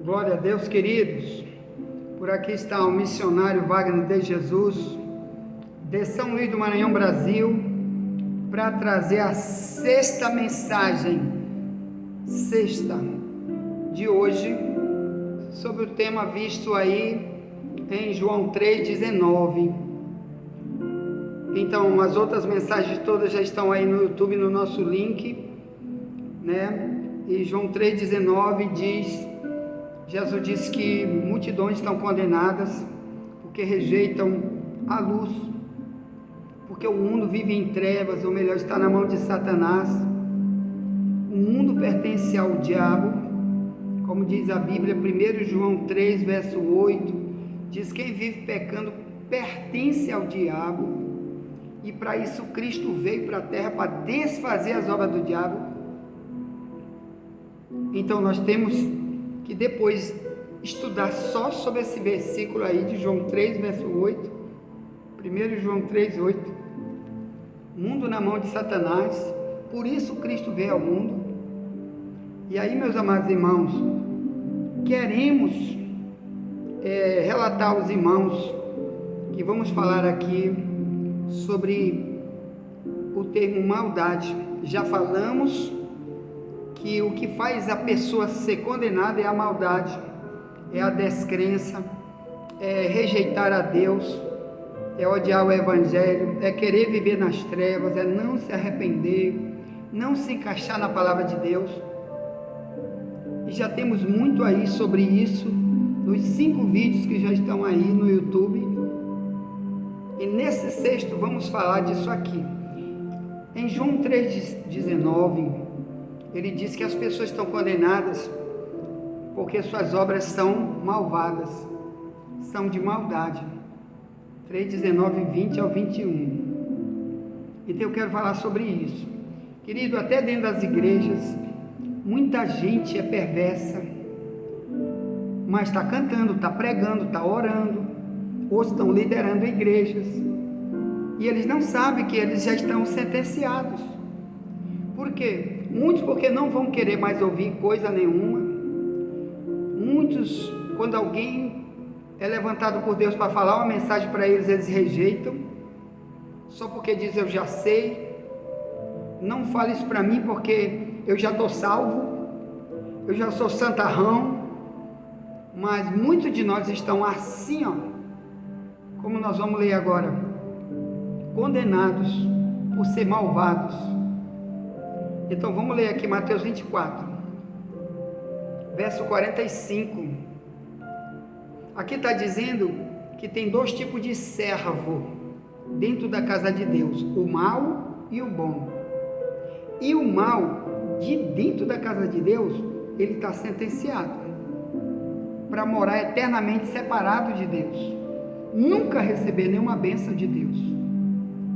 Glória a Deus, queridos. Por aqui está o missionário Wagner de Jesus, de São Luís do Maranhão, Brasil, para trazer a sexta mensagem, de hoje, sobre o tema visto aí em João 3,19. Então, as outras mensagens todas já estão aí no YouTube, no nosso link, né? E João 3,19 diz... Jesus disse que multidões estão condenadas porque rejeitam a luz, porque o mundo vive em trevas, ou melhor, está na mão de Satanás. O mundo pertence ao diabo, como diz a Bíblia, 1 João 3, verso 8, diz: quem vive pecando pertence ao diabo, e para isso Cristo veio para a terra, para desfazer as obras do diabo. Então nós temos que depois estudar só sobre esse versículo aí de João 3, verso 8, 1 João 3, 8, mundo na mão de Satanás, por isso Cristo veio ao mundo. E aí, meus amados irmãos, queremos relatar aos irmãos que vamos falar aqui sobre o termo maldade. Já falamos que o que faz a pessoa ser condenada é a maldade, é a descrença, é rejeitar a Deus, é odiar o Evangelho, é querer viver nas trevas, é não se arrepender, não se encaixar na palavra de Deus. E já temos muito aí sobre isso, nos 5 vídeos que já estão aí no YouTube. E nesse sexto vamos falar disso aqui. Em João 3,19, ele diz que as pessoas estão condenadas porque suas obras são malvadas, são de maldade. 3,19, 20 ao 21. Então eu quero falar sobre isso. Querido, até dentro das igrejas, muita gente é perversa, mas está cantando, está pregando, está orando, ou estão liderando igrejas, e eles não sabem que eles já estão sentenciados. Por quê? Muitos porque não vão querer mais ouvir coisa nenhuma. Muitos, quando alguém é levantado por Deus para falar uma mensagem para eles, eles rejeitam, só porque diz: eu já sei, não fale isso para mim porque eu já estou salvo, eu já sou santarrão. Mas muitos de nós estão assim, ó, como nós vamos ler agora, condenados por ser malvados. Então vamos ler aqui Mateus 24, verso 45. Aqui está dizendo que tem 2 tipos de servo dentro da casa de Deus: o mal e o bom. E o mal, de dentro da casa de Deus, ele está sentenciado para morar eternamente separado de Deus, nunca receber nenhuma bênção de Deus.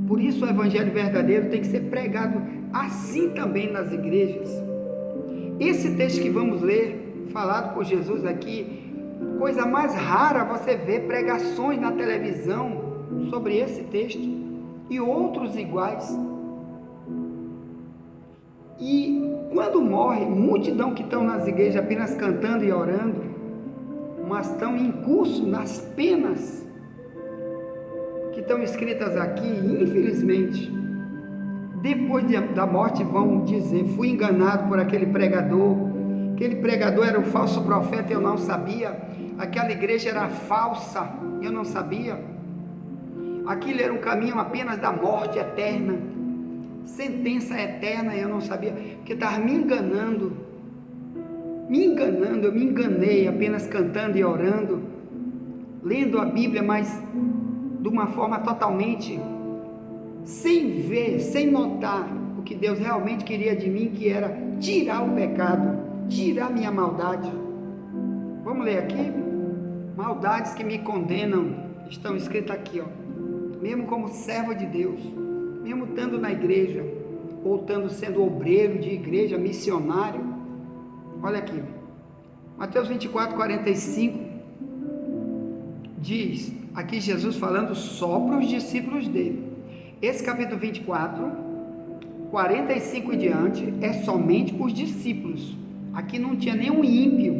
Por isso o evangelho verdadeiro tem que ser pregado assim também nas igrejas. Esse texto que vamos ler, falado por Jesus aqui, coisa mais rara você ver pregações na televisão sobre esse texto e outros iguais. E quando morre, multidão que estão nas igrejas apenas cantando e orando, mas estão em curso nas penas que estão escritas aqui, infelizmente, depois da morte vão dizer: fui enganado por aquele pregador era um falso profeta, eu não sabia, aquela igreja era falsa, eu não sabia, aquilo era um caminho apenas da morte eterna, sentença eterna, eu não sabia, porque estava me enganando, eu me enganei apenas cantando e orando, lendo a Bíblia, mas de uma forma totalmente sem ver, sem notar o que Deus realmente queria de mim, que era tirar o pecado, tirar minha maldade. Vamos ler aqui? Maldades que me condenam estão escritas aqui, ó. Mesmo como servo de Deus, mesmo estando na igreja, ou estando sendo obreiro de igreja, missionário. Olha aqui, Mateus 24, 45, diz, aqui Jesus falando só para os discípulos dele. Esse capítulo 24, 45 e diante, é somente para os discípulos. Aqui não tinha nenhum ímpio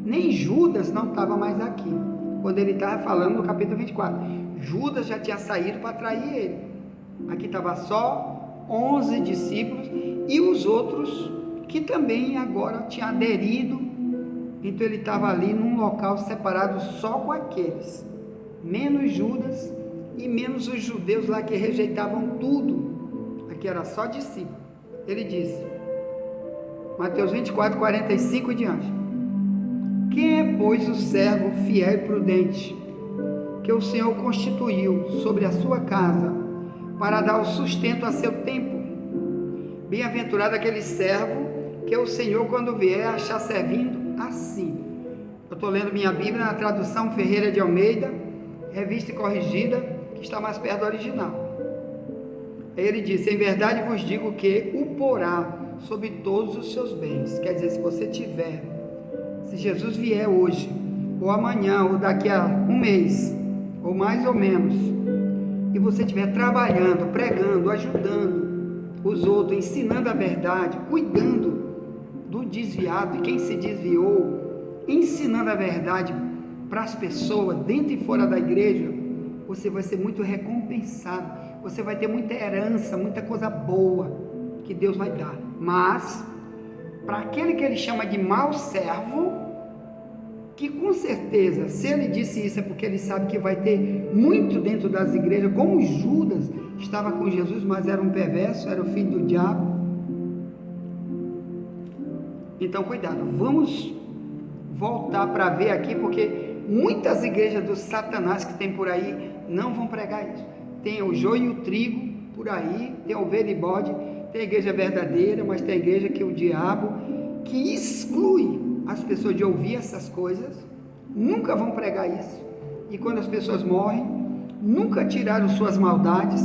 Nem Judas não estava mais aqui, quando ele estava falando no capítulo 24. Judas já tinha saído para trair ele. Aqui estava só 11 discípulos e os outros que também agora tinham aderido. Então ele estava ali num local separado só com aqueles, menos Judas e menos os judeus lá que rejeitavam tudo. Aqui era só discípulo. Ele disse, Mateus 24, 45 e diante: quem é, pois, o servo fiel e prudente, que o Senhor constituiu sobre a sua casa, para dar o sustento a seu tempo? Bem-aventurado aquele servo, que o Senhor, quando vier, achar servindo assim. Eu estou lendo minha Bíblia na tradução Ferreira de Almeida, revista e corrigida, que está mais perto do original. Ele disse, em verdade vos digo que o porá sobre todos os seus bens. Quer dizer, se você tiver, se Jesus vier hoje, ou amanhã, ou daqui a um mês, ou mais ou menos, e você estiver trabalhando, pregando, ajudando os outros, ensinando a verdade, cuidando do desviado, de quem se desviou, ensinando a verdade para as pessoas, dentro e fora da igreja, você vai ser muito recompensado, você vai ter muita herança, muita coisa boa que Deus vai dar. Mas, para aquele que ele chama de mau servo, que com certeza, se ele disse isso é porque ele sabe que vai ter muito dentro das igrejas, como Judas estava com Jesus, mas era um perverso, era o filho do diabo. Então cuidado, vamos voltar para ver aqui, porque muitas igrejas do Satanás que tem por aí não vão pregar isso. Tem o joio e o trigo por aí, tem ovelha e bode, tem a igreja verdadeira, mas tem a igreja que o diabo, que exclui as pessoas de ouvir essas coisas, nunca vão pregar isso, e quando as pessoas morrem, nunca tiraram suas maldades,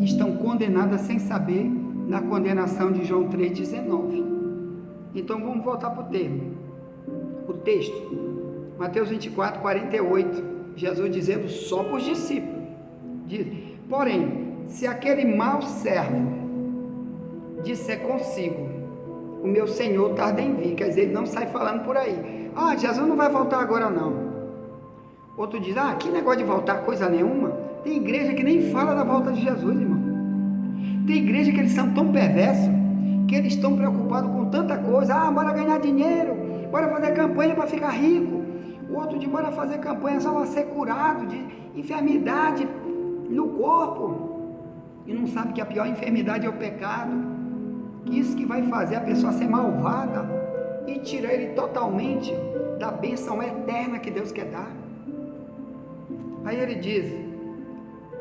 estão condenadas sem saber, na condenação de João 3,19. Então vamos voltar para o texto, Mateus 24, 48, Jesus dizendo só para os discípulos, diz, porém, se aquele mau servo disser consigo, o meu Senhor tarda em vir, quer dizer, ele não sai falando por aí, Jesus não vai voltar agora não. Outro diz, que negócio de voltar coisa nenhuma. Tem igreja que nem fala da volta de Jesus, irmão. Tem igreja que eles são tão perversos, que eles estão preocupados com tanta coisa, bora ganhar dinheiro, bora fazer campanha para ficar rico. O outro diz, bora fazer campanha só para ser curado de enfermidade no corpo, e não sabe que a pior enfermidade é o pecado, que isso que vai fazer a pessoa ser malvada e tirar ele totalmente da bênção eterna que Deus quer dar. Aí ele diz,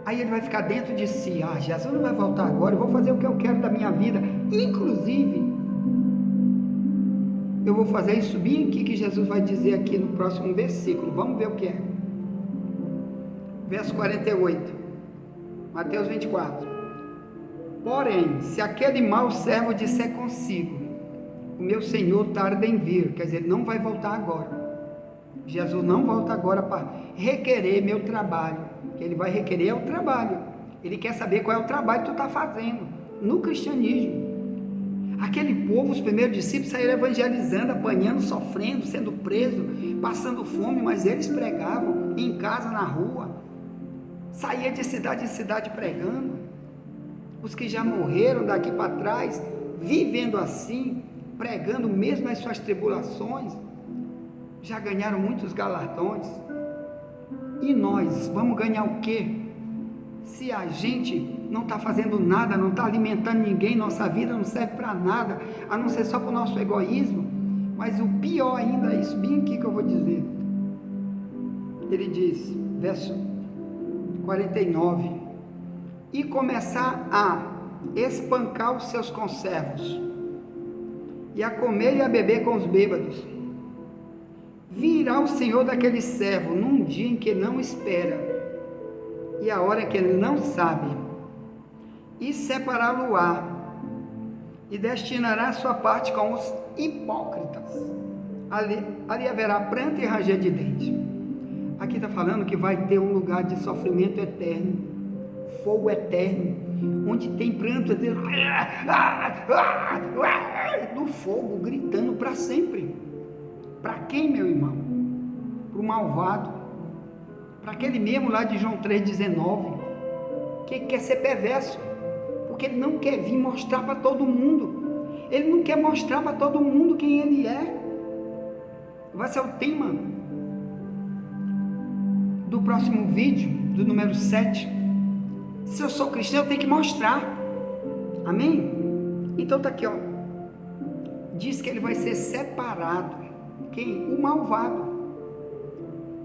aí ele vai ficar dentro de si, Jesus não vai voltar agora, eu vou fazer o que eu quero da minha vida, inclusive eu vou fazer isso bem aqui que Jesus vai dizer aqui no próximo versículo, vamos ver o que é, verso 48, Mateus 24, porém, se aquele mau servo disser consigo, o meu Senhor tarda em vir, quer dizer, ele não vai voltar agora, Jesus não volta agora para requerer meu trabalho, que ele vai requerer é o trabalho, ele quer saber qual é o trabalho que tu está fazendo, no cristianismo. Aquele povo, os primeiros discípulos saíram evangelizando, apanhando, sofrendo, sendo preso, passando fome, mas eles pregavam, em casa, na rua, saía de cidade em cidade pregando. Os que já morreram daqui para trás, vivendo assim, pregando mesmo as suas tribulações, já ganharam muitos galardões. E nós vamos ganhar o quê? Se a gente não está fazendo nada, não está alimentando ninguém, nossa vida não serve para nada, a não ser só para o nosso egoísmo. Mas o pior ainda é isso, bem aqui que eu vou dizer. Ele diz, verso 49, e começar a espancar os seus conservos, e a comer e a beber com os bêbados. Virá o Senhor daquele servo num dia em que não espera, e a hora que ele não sabe, e separá-lo-á, e destinará a sua parte com os hipócritas. Ali haverá pranto e ranger de dente. Aqui está falando que vai ter um lugar de sofrimento eterno, fogo eterno, onde tem pranto do fogo gritando para sempre. Para quem, meu irmão? Para o malvado, para aquele mesmo lá de João 3,19, que quer ser perverso, porque ele não quer vir mostrar para todo mundo, ele não quer mostrar para todo mundo quem ele é. Vai ser o tema do próximo vídeo, do número 7. Se eu sou cristão, eu tenho que mostrar. Amém? Então tá aqui, ó. Diz que ele vai ser separado. Quem? O malvado.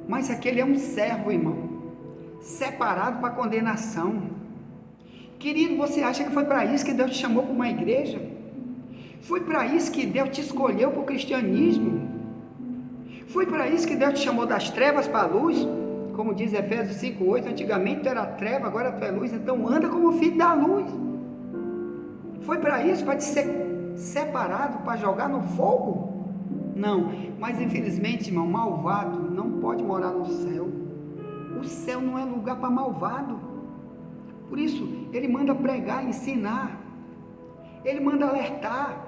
Mas aquele é um servo, irmão, separado para condenação. Querido, você acha que foi para isso que Deus te chamou para uma igreja? Foi para isso que Deus te escolheu para o cristianismo? Foi para isso que Deus te chamou das trevas para a luz? Como diz Efésios 5,8, antigamente tu era treva, agora tu é luz, então anda como filho da luz. Foi para isso, para te ser separado, para jogar no fogo? Não, mas infelizmente, irmão, malvado não pode morar no céu. O céu não é lugar para malvado. Por isso, ele manda pregar, ensinar. Ele manda alertar,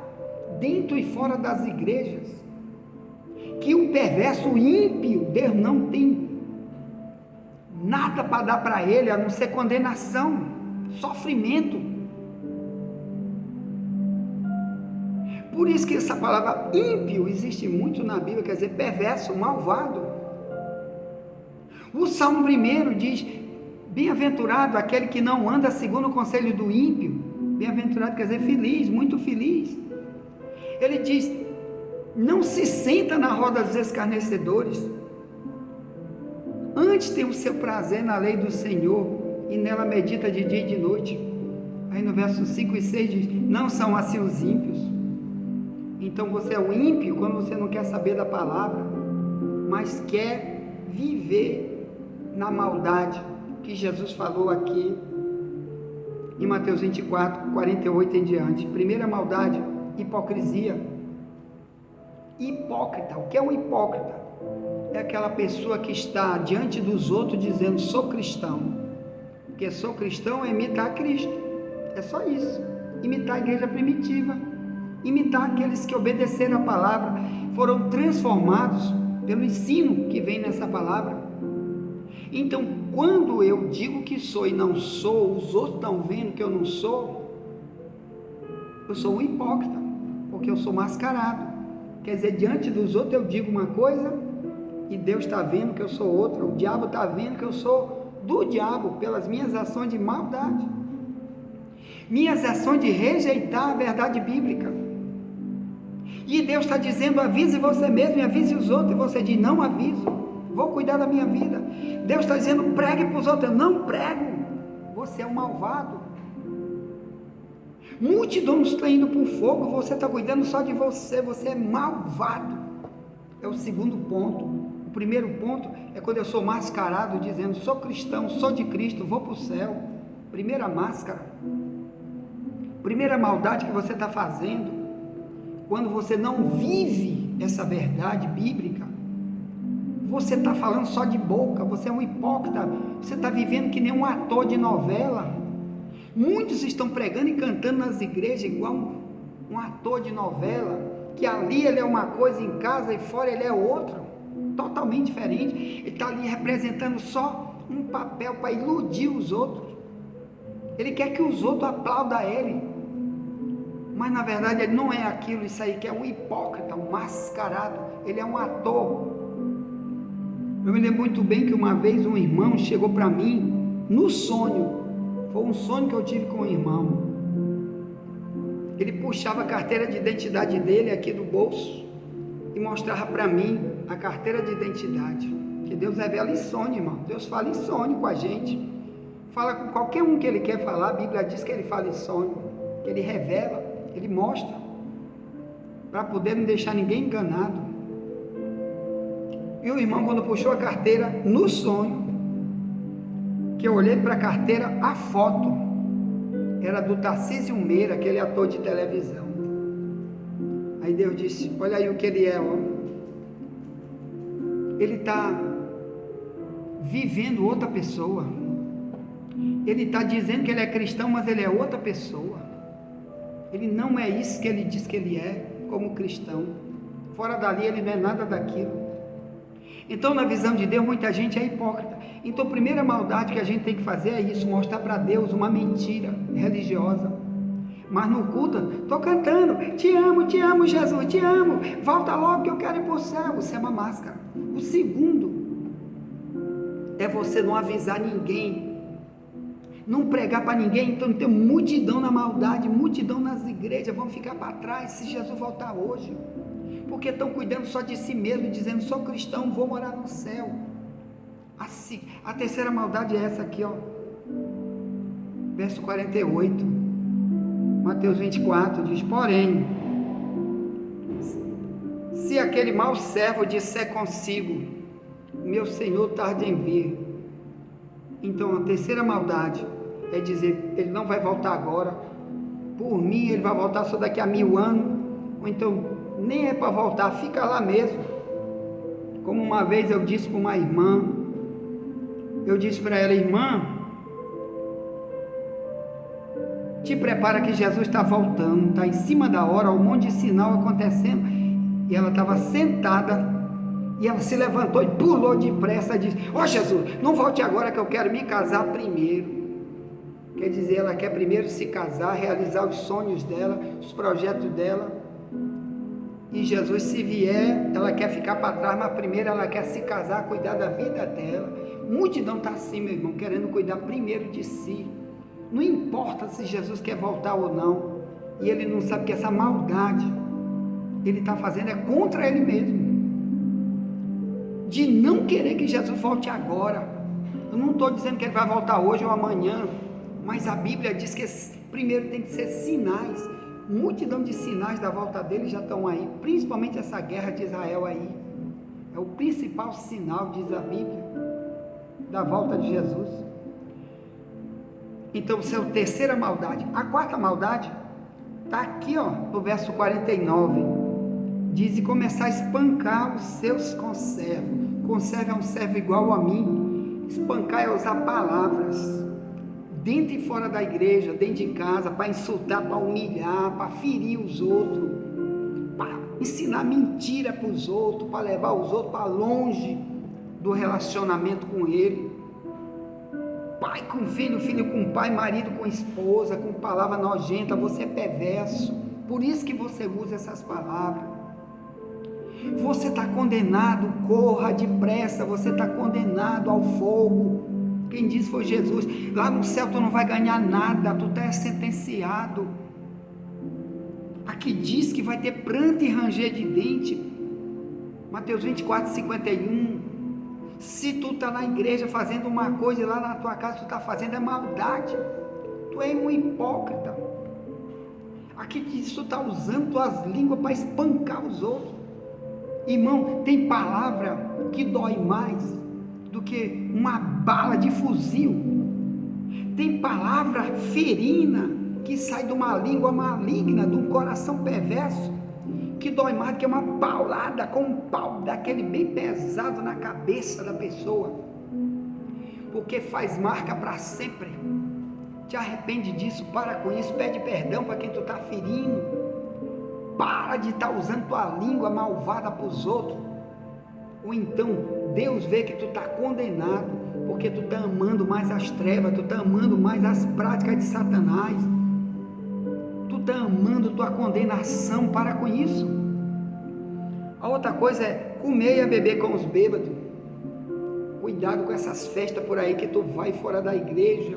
dentro e fora das igrejas, que o perverso, o ímpio, Deus não tem nada para dar para ele, a não ser condenação, sofrimento. Por isso que essa palavra ímpio existe muito na Bíblia, quer dizer, perverso, malvado. O Salmo 1 diz, bem-aventurado aquele que não anda segundo o conselho do ímpio. Bem-aventurado quer dizer feliz, muito feliz. Ele diz, não se senta na roda dos escarnecedores. Antes tem o seu prazer na lei do Senhor, e nela medita de dia e de noite. Aí no verso 5 e 6 diz, não são assim os ímpios. Então você é o ímpio quando você não quer saber da palavra, mas quer viver na maldade, que Jesus falou aqui em Mateus 24, 48 em diante. Primeira maldade, hipocrisia. Hipócrita, o que é um hipócrita? É aquela pessoa que está diante dos outros dizendo, sou cristão. Porque sou cristão é imitar Cristo, é só isso, imitar a igreja primitiva, imitar aqueles que obedeceram a palavra, foram transformados pelo ensino que vem nessa palavra. Então, quando eu digo que sou e não sou, os outros estão vendo que eu não sou, eu sou um hipócrita, porque eu sou mascarado. Quer dizer, diante dos outros eu digo uma coisa e Deus está vendo que eu sou outra, o diabo está vendo que eu sou do diabo, pelas minhas ações de maldade, minhas ações de rejeitar a verdade bíblica. E Deus está dizendo, avise você mesmo e avise os outros, e você diz, não aviso, vou cuidar da minha vida. Deus está dizendo, pregue para os outros, eu não prego, você é um malvado. Multidões estão indo para o fogo, você está cuidando só de você, você é malvado. É o segundo ponto. O primeiro ponto é quando eu sou mascarado, dizendo, sou cristão, sou de Cristo, vou para o céu. Primeira máscara, primeira maldade que você está fazendo, quando você não vive essa verdade bíblica, você está falando só de boca, você é um hipócrita, você está vivendo que nem um ator de novela. Muitos estão pregando e cantando nas igrejas igual um ator de novela, que ali ele é uma coisa, em casa e fora ele é outro, totalmente diferente. Ele está ali representando só um papel para iludir os outros. Ele quer que os outros aplaudam ele, mas na verdade ele não é aquilo. Isso aí que é um hipócrita, um mascarado, ele é um ator. Eu me lembro muito bem que uma vez um irmão chegou para mim no sonho. Foi um sonho que eu tive com um irmão. Ele puxava a carteira de identidade dele aqui do bolso e mostrava para mim a carteira de identidade. Que Deus revela em sonho, irmão. Deus fala em sonho com a gente. Fala com qualquer um que ele quer falar. A Bíblia diz que ele fala em sonho, que ele revela, ele mostra, para poder não deixar ninguém enganado. E o irmão, quando puxou a carteira no sonho, que eu olhei para a carteira, a foto era do Tarcísio Meira, aquele ator de televisão. Aí Deus disse, olha aí o que ele é, ó. Ele está vivendo outra pessoa. Ele está dizendo que ele é cristão, mas ele é outra pessoa. Ele não é isso que ele diz que ele é como cristão. Fora dali ele não é nada daquilo. Então, na visão de Deus, muita gente é hipócrita. Então, a primeira maldade que a gente tem que fazer é isso, mostrar para Deus uma mentira religiosa. Mas no culto, estou cantando, te amo Jesus, te amo, volta logo que eu quero ir para o céu. Isso é uma máscara. O segundo é você não avisar ninguém, não pregar para ninguém. Então tem multidão na maldade, multidão nas igrejas, vão ficar para trás se Jesus voltar hoje, porque estão cuidando só de si mesmo, dizendo, sou cristão, vou morar no céu. Assim, a terceira maldade é essa aqui, ó, verso 48, Mateus 24, diz, porém, se aquele mau servo disser consigo, meu Senhor tarda em vir, então a terceira maldade é dizer, ele não vai voltar agora, por mim ele vai voltar só daqui a 1000 anos, ou então nem é para voltar, fica lá mesmo. Como uma vez eu disse para uma irmã, eu disse para ela, irmã, te prepara que Jesus está voltando, está em cima da hora, um monte de sinal acontecendo, e ela estava sentada, e ela se levantou e pulou depressa, e disse, ó Jesus, não volte agora que eu quero me casar primeiro. Quer dizer, ela quer primeiro se casar, realizar os sonhos dela, os projetos dela, e Jesus, se vier, ela quer ficar para trás, mas primeiro ela quer se casar, cuidar da vida dela. Multidão está assim, meu irmão, querendo cuidar primeiro de si. Não importa se Jesus quer voltar ou não, e ele não sabe que essa maldade ele está fazendo é contra ele mesmo, de não querer que Jesus volte agora. Eu não estou dizendo que ele vai voltar hoje ou amanhã, mas a Bíblia diz que primeiro tem que ser sinais. Multidão de sinais da volta dele já estão aí, principalmente essa guerra de Israel aí, é o principal sinal, diz a Bíblia, da volta de Jesus. Então, essa é a terceira maldade. A quarta maldade está aqui, ó, no verso 49, diz, e começar a espancar os seus conservos. Conservo é um servo igual a mim. Espancar é usar palavras, dentro e fora da igreja, dentro de casa, para insultar, para humilhar, para ferir os outros, para ensinar mentira para os outros, para levar os outros para longe do relacionamento com ele. Pai com filho, filho com pai, marido com esposa, com palavra nojenta, você é perverso, por isso que você usa essas palavras. Você está condenado, corra depressa, você está condenado ao fogo. Quem disse foi Jesus. Lá no céu tu não vai ganhar nada, tu está sentenciado. Aqui diz que vai ter pranto e ranger de dente. Mateus 24, 51. Se tu está na igreja fazendo uma coisa e lá na tua casa tu está fazendo é maldade, tu é um hipócrita. Aqui diz que tu está usando tuas línguas para espancar os outros. Irmão, tem palavra que dói mais do que uma bala de fuzil. Tem palavra ferina que sai de uma língua maligna, de um coração perverso, que dói mais do que uma paulada com um pau daquele bem pesado na cabeça da pessoa, porque faz marca para sempre. Te arrepende disso, para com isso, pede perdão para quem tu está ferindo. Para de estar usando tua língua malvada para os outros. Ou então Deus vê que tu está condenado, porque tu está amando mais as trevas, tu está amando mais as práticas de Satanás, tu está amando tua condenação. Para com isso. A outra coisa é comer e beber com os bêbados. Cuidado com essas festas por aí que tu vai fora da igreja.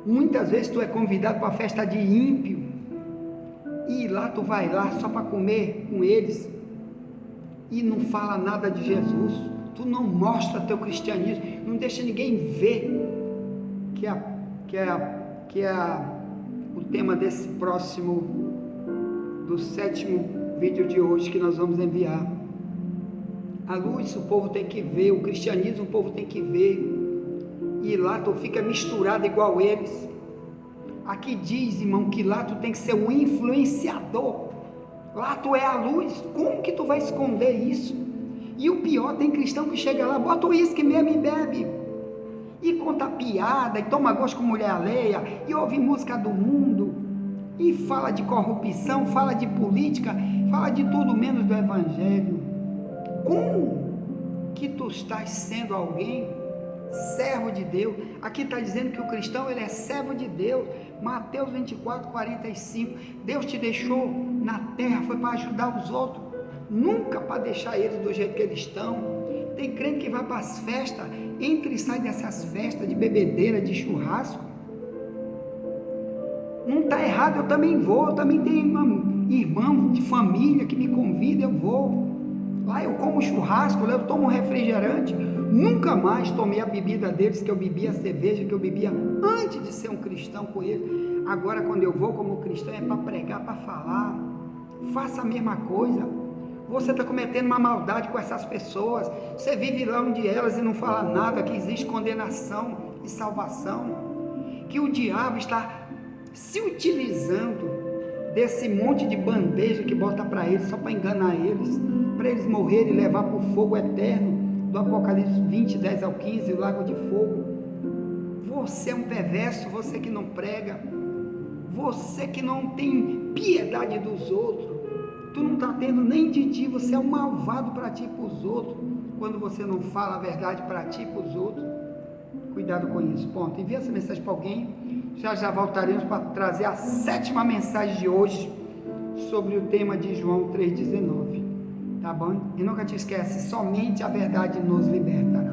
Muitas vezes tu é convidado para a festa de ímpio, e lá tu vai lá só para comer com eles, e não fala nada de Jesus, tu não mostra teu cristianismo, não deixa ninguém ver, que é o tema desse próximo, do 7º vídeo de hoje que nós vamos enviar. A luz o povo tem que ver, o cristianismo o povo tem que ver, e lá tu fica misturado igual eles. Aqui diz, irmão, que lá tu tem que ser um influenciador. Lá tu é a luz. Como que tu vai esconder isso? E o pior, tem cristão que chega lá, bota o uísque mesmo e bebe, e conta piada, e toma gosto com mulher alheia, e ouve música do mundo, e fala de corrupção, fala de política, fala de tudo menos do Evangelho. Como que tu estás sendo alguém servo de Deus? Aqui está dizendo que o cristão, ele é servo de Deus. Mateus 24, 45. Deus te deixou na terra, foi para ajudar os outros, nunca para deixar eles do jeito que eles estão. Tem crente que vai para as festas, entra e sai dessas festas de bebedeira, de churrasco. Não está errado, eu também vou, eu também tenho irmão de família que me convida, eu vou. Lá eu como churrasco, lá eu tomo refrigerante. Nunca mais tomei a bebida deles, que eu bebia a cerveja, que eu bebia antes de ser um cristão com eles. Agora quando eu vou como cristão é para pregar, para falar. Faça a mesma coisa. Você está cometendo uma maldade com essas pessoas. Você vive lá onde elas e não fala nada, que existe condenação e salvação. Que o diabo está se utilizando desse monte de bandeja que bota para eles, só para enganar eles, para eles morrerem e levar para o fogo eterno, do Apocalipse 20, 10 ao 15, o lago de fogo. Você é um perverso, você que não prega, você que não tem piedade dos outros, tu não está tendo nem de ti, você é um malvado para ti e para os outros, quando você não fala a verdade para ti e para os outros. Cuidado com isso, ponto. Envia essa mensagem para alguém. Já voltaremos para trazer a 7ª mensagem de hoje sobre o tema de João 3,19, tá bom? E nunca te esquece, somente a verdade nos liberta.